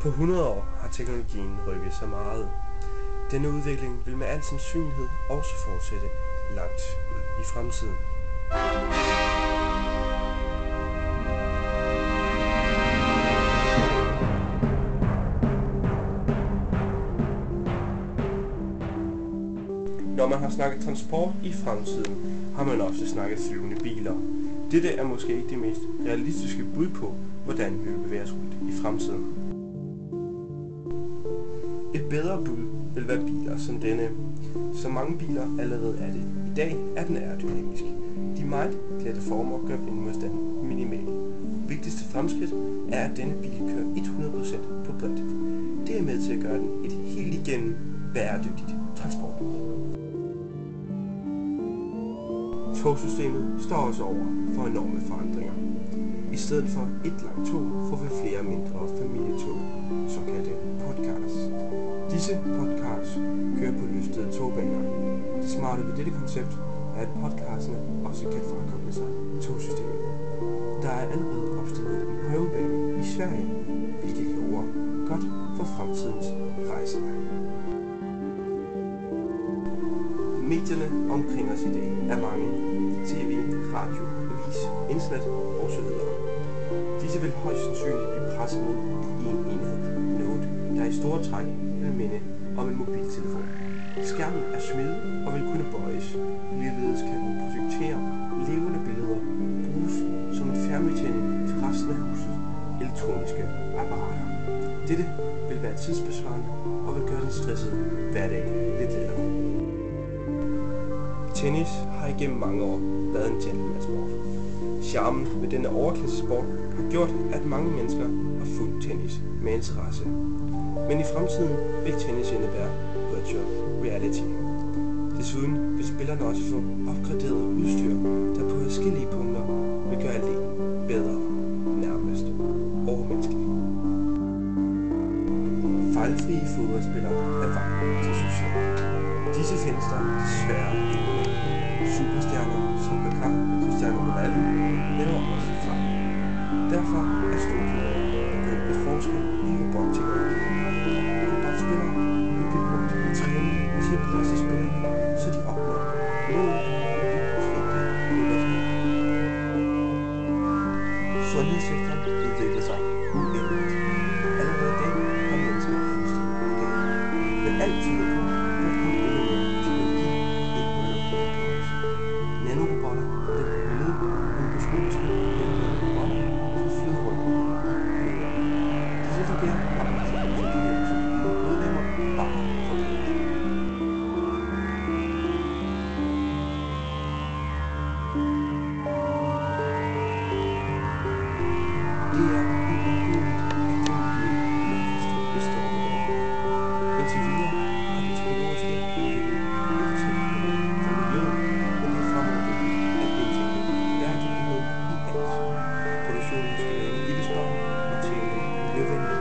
På 100 år har teknologien rykket så meget. Denne udvikling vil med al sandsynlighed også fortsætte langt ud i fremtiden. Når man har snakket transport i fremtiden, har man ofte snakket flyvende biler. Dette er måske ikke det mest realistiske bud på, hvordan vi vil bevæge os rundt i fremtiden. Et bedre bud vil være biler som denne. Så mange biler allerede er det. I dag er den aerodynamisk. De meget glatte former gør vindmodstanden minimal. Vigtigste fremskridt er, at denne bil kører 100% på brint. Det er med til at gøre den et helt igennem bæredygtigt transportmiddel. Togsystemet står også over for enorme forandringer. I stedet for et langt tog får vi flere mindre familietog, såkaldte podcasts. Disse podcasts kører på løftede togbaner. Det smarte ved dette koncept er, at podcastene også kan frakoble sig togsystemet. Der er allerede opstillet en prøvebane i Sverige, hvilket lover godt for fremtidens rejsevej. Medierne omkring os i dag er mange. TV, radio, avis, internet osv. Disse vil højst sandsynligt blive presset ned i en enhed. Noget, der i store træk vil minde om en mobiltelefon. Skærmen er smidig og vil kunne bøjes. Ligeledes kan den projektere levende billeder bruges som en fjernbetjening til resten af husets elektroniske apparater. Dette vil være tidsbesvarende og vil gøre den stressede hverdag lidt lettere. Tennis har igennem mange år været en gentlemansport. Charmen ved denne overklassesport har gjort, at mange mennesker har fulgt tennis med interesse. Men i fremtiden vil tennis indebære virtual reality. Desuden vil spillerne også få opgraderet udstyr, der på forskellige punkter vil gøre alt bedre, nærmest overmenneskeligt. Fejlfrie fodboldspillere er vejen til succes. Disse findes der desværre ikke. Superstjerner som Kaká og Cristiano Ronaldo laver også fejl. Derfor er studiet begyndt at forske i robotteknologi. Robotspillere vil blive brugt i træning til at presse spillerne, så de opnår målet med det perfekte fodboldspil. Sundhedssektoren udvikler sig uendeligt. Allerede i dag har mennesker fuldstændig organer, men alt tyder på, at kun endnu mere teknologi indholder på os. Nanorobotter, der kan lede mikroskopiske robotter, som flyder rundt. Disse fungerer aktivt, så de hjælper som medlemmer bare for det. Det er uundgåeligt, at teknologien vil kaste et stort med. Indtil videre har den teknologiske udvikling ikke forskellige for miljøet, men det er fremover at indtænke bæredygtighed i alt. Produktionen skal være energibesparende, materiale miljøvenlig